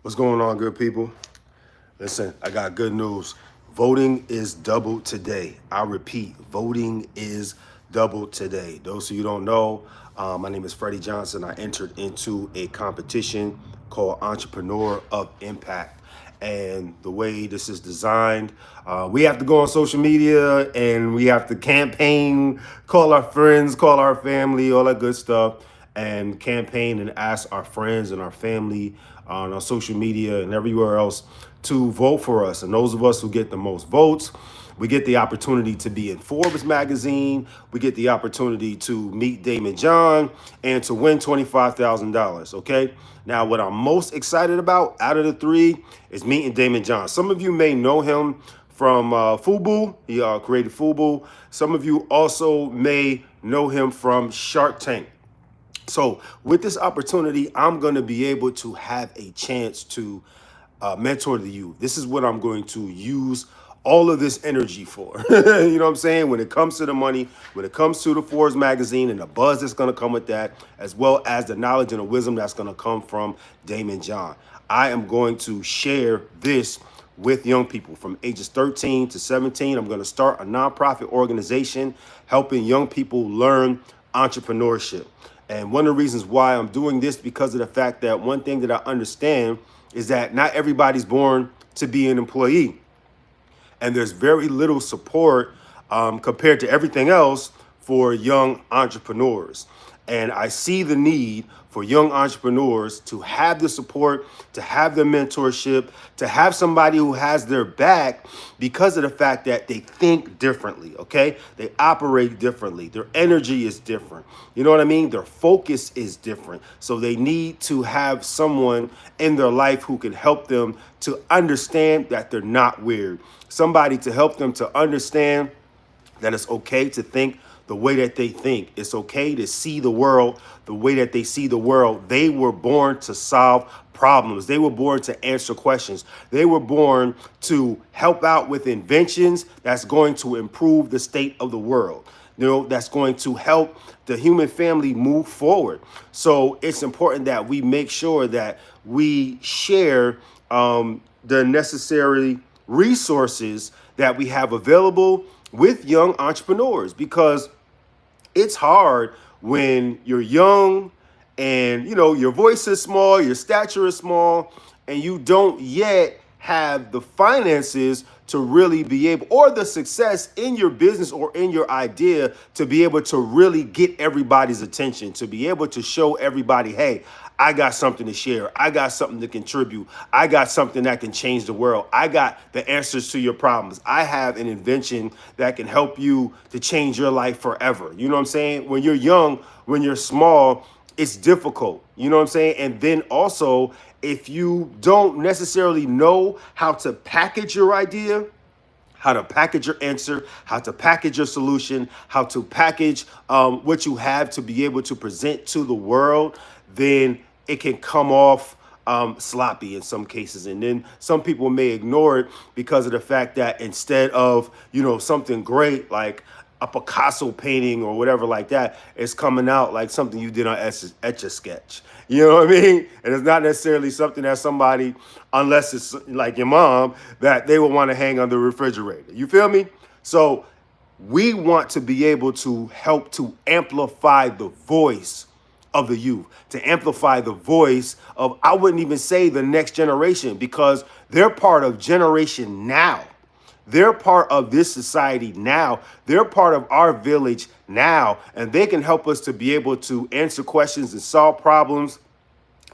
What's going on, good people? Listen, I got good news. Voting is double today. I repeat, voting is double today. Those of you who don't know, my name is Freddie Johnson. I entered into a competition called Entrepreneur of Impact. And the way this is designed, we have to go on social media and we have to campaign, call our friends, call our family, all that good stuff, and campaign and ask our friends and our family on our social media and everywhere else to vote for us. And those of us who get the most votes, we get the opportunity to be in Forbes Magazine. We get the opportunity to meet Daymond John and to win $25,000. Okay. Now, what I'm most excited about out of the three is meeting Daymond John. Some of you may know him from Fubu. He created Fubu. Some of you also may know him from Shark Tank. So with this opportunity, I'm going to be able to have a chance to mentor the youth. This is what I'm going to use all of this energy for. You know what I'm saying? When it comes to the money, when it comes to the Forbes magazine and the buzz that's going to come with that, as well as the knowledge and the wisdom that's going to come from Daymond John. I am going to share this with young people from ages 13 to 17. I'm going to start a nonprofit organization helping young people learn entrepreneurship. And one of the reasons why I'm doing this, because of the fact that one thing that I understand is that not everybody's born to be an employee. And there's very little support compared to everything else for young entrepreneurs. And I see the need for young entrepreneurs to have the support, to have the mentorship, to have somebody who has their back because of the fact that they think differently, okay? They operate differently. Their energy is different. You know what I mean? Their focus is different. So they need to have someone in their life who can help them to understand that they're not weird. Somebody to help them to understand that it's okay to think the way that they think. It's okay to see the world the way that they see the world. They were born to solve problems. They were born to answer questions. They were born to help out with inventions that's going to improve the state of the world. You know, that's going to help the human family move forward. So it's important that we make sure that we share the necessary resources that we have available with young entrepreneurs, because it's hard when you're young and, you know, your voice is small, your stature is small, and you don't yet have the finances to really be able, or the success in your business or in your idea to be able to really get everybody's attention, to be able to show everybody, hey, I got something to share. I got something to contribute. I got something that can change the world. I got the answers to your problems. I have an invention that can help you to change your life forever. You know what I'm saying? When you're young, when you're small, it's difficult. You know what I'm saying? And then also, if you don't necessarily know how to package your idea, how to package your answer, how to package your solution, how to package what you have to be able to present to the world, then it can come off sloppy in some cases. And then some people may ignore it because of the fact that instead of, you know, something great like a Picasso painting or whatever like that, it's coming out like something you did on Etch-a-Sketch. You know what I mean? And it's not necessarily something that somebody, unless it's like your mom, that they would want to hang on the refrigerator. You feel me? So we want to be able to help to amplify the voice of the youth, to amplify the voice of, I wouldn't even say the next generation, because they're part of generation now. They're part of this society now. They're part of our village now, and they can help us to be able to answer questions and solve problems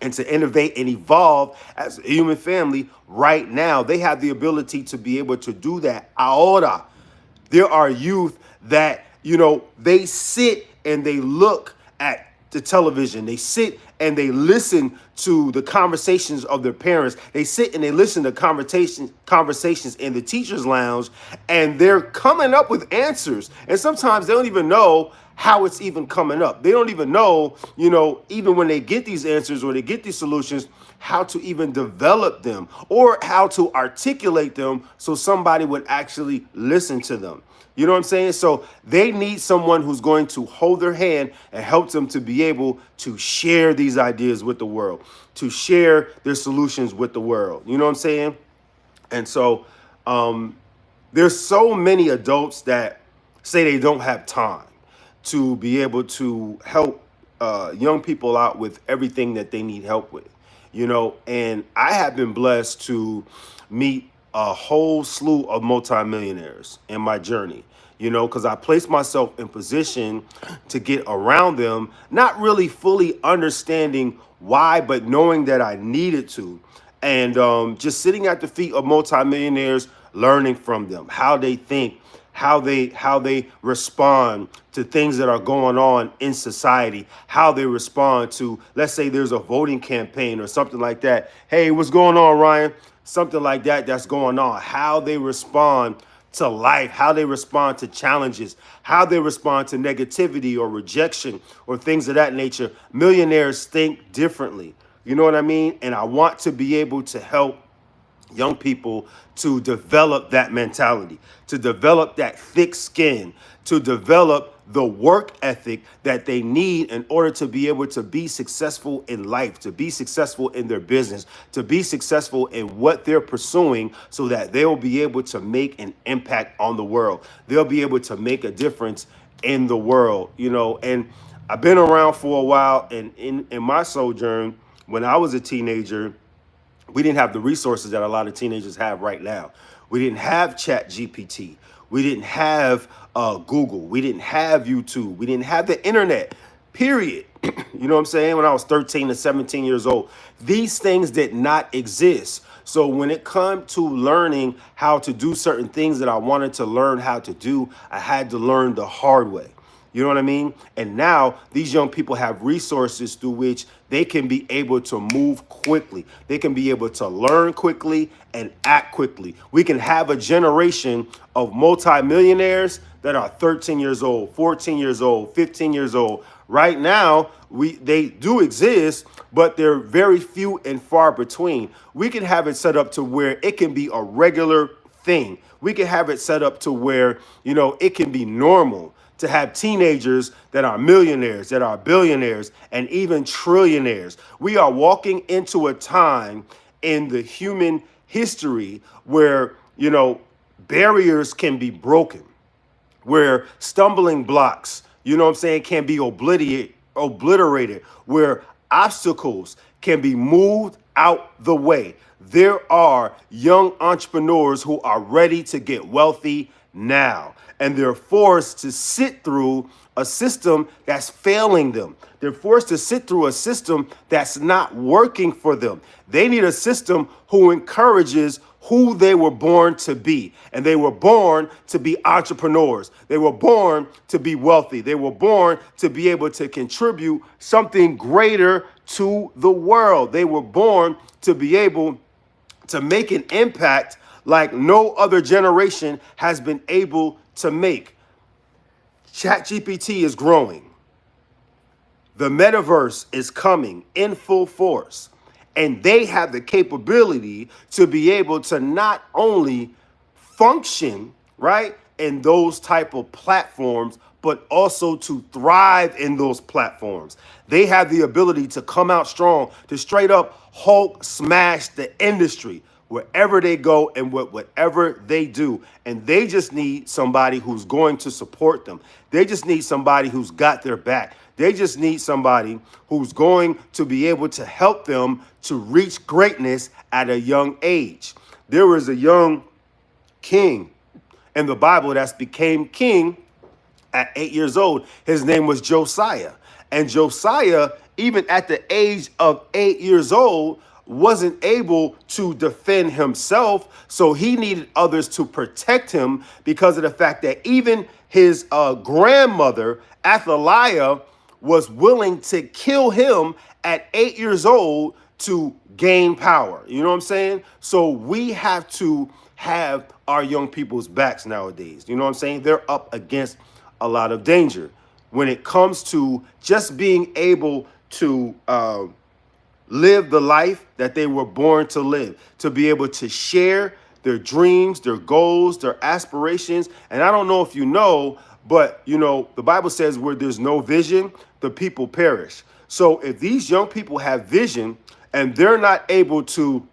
and to innovate and evolve as a human family right now. They have the ability to be able to do that. Ahora, there are youth that, you know, they sit and they look at the television. They sit and they listen to the conversations of their parents. They sit and they listen to conversations in the teacher's lounge, and they're coming up with answers. And sometimes they don't even know how it's even coming up. They don't even know, even when they get these answers or they get these solutions, how to even develop them or how to articulate them so somebody would actually listen to them. You know what I'm saying? So they need someone who's going to hold their hand and help them to be able to share these ideas with the world, to share their solutions with the world. You know what I'm saying? And so there's so many adults that say they don't have time to be able to help young people out with everything that they need help with, and I have been blessed to meet a whole slew of multimillionaires in my journey, because I placed myself in position to get around them, not really fully understanding why, but knowing that I needed to. And just sitting at the feet of multimillionaires, learning from them, how they think, how they respond to things that are going on in society, how they respond to, let's say there's a voting campaign or something like that. Hey, what's going on, Ryan? Something like that that's going on. How they respond to life, how they respond to challenges, how they respond to negativity or rejection or things of that nature. Millionaires think differently. You know what I mean? And I want to be able to help young people to develop that mentality, to develop that thick skin, to develop the work ethic that they need in order to be able to be successful in life, to be successful in their business, to be successful in what they're pursuing so that they'll be able to make an impact on the world. They'll be able to make a difference in the world, and I've been around for a while, and in my sojourn, when I was a teenager, we didn't have the resources that a lot of teenagers have right now. We didn't have Chat GPT. We didn't have Google. We didn't have YouTube. We didn't have the internet, period. You know what I'm saying? When I was 13 to 17 years old, these things did not exist. So when it came to learning how to do certain things that I wanted to learn how to do, I had to learn the hard way. You know what I mean? And now these young people have resources through which they can be able to move quickly. They can be able to learn quickly and act quickly. We can have a generation of multimillionaires that are 13 years old, 14 years old, 15 years old. Right now, they do exist, but they're very few and far between. We can have it set up to where it can be a regular thing. We can have it set up to where, it can be normal to have teenagers that are millionaires, that are billionaires, and even trillionaires. We are walking into a time in the human history where, barriers can be broken, where stumbling blocks, can be obliterated, where obstacles can be moved out the way. There are young entrepreneurs who are ready to get wealthy now, and they're forced to sit through a system that's failing them. They're forced to sit through a system that's not working for them. They need a system who encourages who they were born to be. And they were born to be entrepreneurs. They were born to be wealthy. They were born to be able to contribute something greater to the world. They were born to be able to make an impact like no other generation has been able to make. ChatGPT is growing. The metaverse is coming in full force. And they have the capability to be able to not only function, right, in those type of platforms, but also to thrive in those platforms. They have the ability to come out strong, to straight up Hulk smash the industry wherever they go and whatever they do. And they just need somebody who's going to support them. They just need somebody who's got their back. They just need somebody who's going to be able to help them to reach greatness at a young age. There was a young king in the Bible that's became king at 8 years old. His name was Josiah. And Josiah, even at the age of 8 years old, wasn't able to defend himself. So he needed others to protect him because of the fact that even his grandmother, Athaliah, was willing to kill him at 8 years old to gain power. You know what I'm saying? So we have to have our young people's backs nowadays. You know what I'm saying? They're up against a lot of danger. when it comes to just being able to live the life that they were born to live, to be able to share their dreams, their goals, their aspirations. And I don't know if you know, but the Bible says where there's no vision, the people perish. So if these young people have vision and they're not able to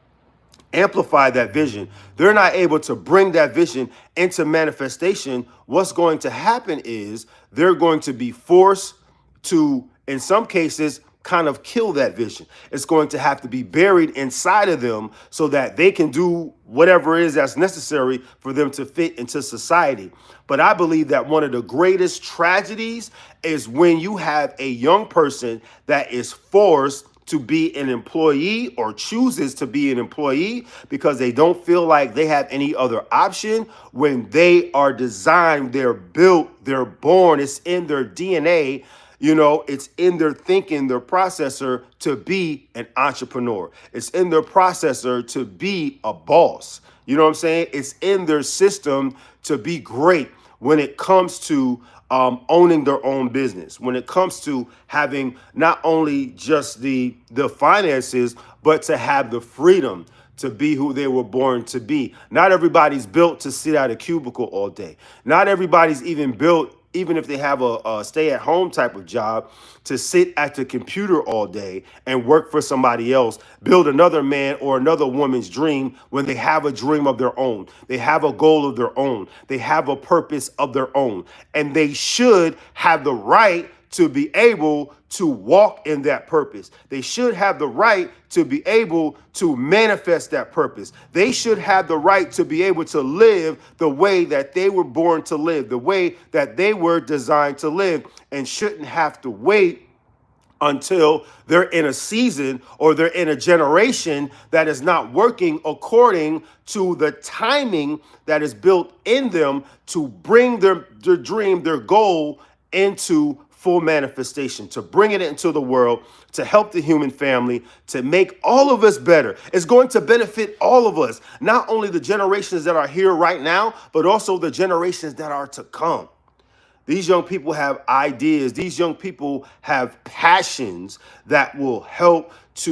amplify that vision, they're not able to bring that vision into manifestation, what's going to happen is they're going to be forced to, in some cases, kind of kill that vision. It's going to have to be buried inside of them so that they can do whatever it is that's necessary for them to fit into society. But I believe that one of the greatest tragedies is when you have a young person that is forced to be an employee or chooses to be an employee because they don't feel like they have any other option, when they are designed, they're built, they're born, it's in their DNA. It's in their thinking, their processor to be an entrepreneur. It's in their processor to be a boss. You know what I'm saying? It's in their system to be great when it comes to owning their own business, when it comes to having not only just the finances, but to have the freedom to be who they were born to be. Not everybody's built to sit at a cubicle all day. Not everybody's even built, even if they have a stay-at-home type of job, to sit at the computer all day and work for somebody else, build another man or another woman's dream when they have a dream of their own. They have a goal of their own. They have a purpose of their own. And they should have the right to be able to walk in that purpose. They should have the right to be able to manifest that purpose. They should have the right to be able to live the way that they were born to live, the way that they were designed to live, and shouldn't have to wait until they're in a season or they're in a generation that is not working according to the timing that is built in them to bring their dream, their goal into full manifestation, to bring it into the world, to help the human family, to make all of us better. It's going to benefit all of us, not only the generations that are here right now, but also the generations that are to come. These young people have ideas. These young people have passions that will help us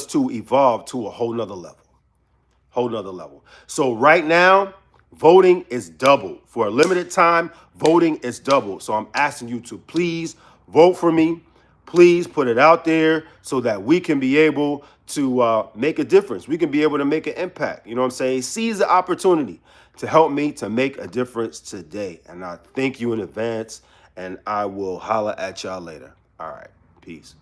to evolve to a whole nother level. So right now, voting is doubled. For a limited time, voting is doubled. So I'm asking you to please vote for me. Please put it out there so that we can be able to make a difference. We can be able to make an impact. You know what I'm saying? Seize the opportunity to help me to make a difference today. And I thank you in advance, and I will holler at y'all later. All right. Peace.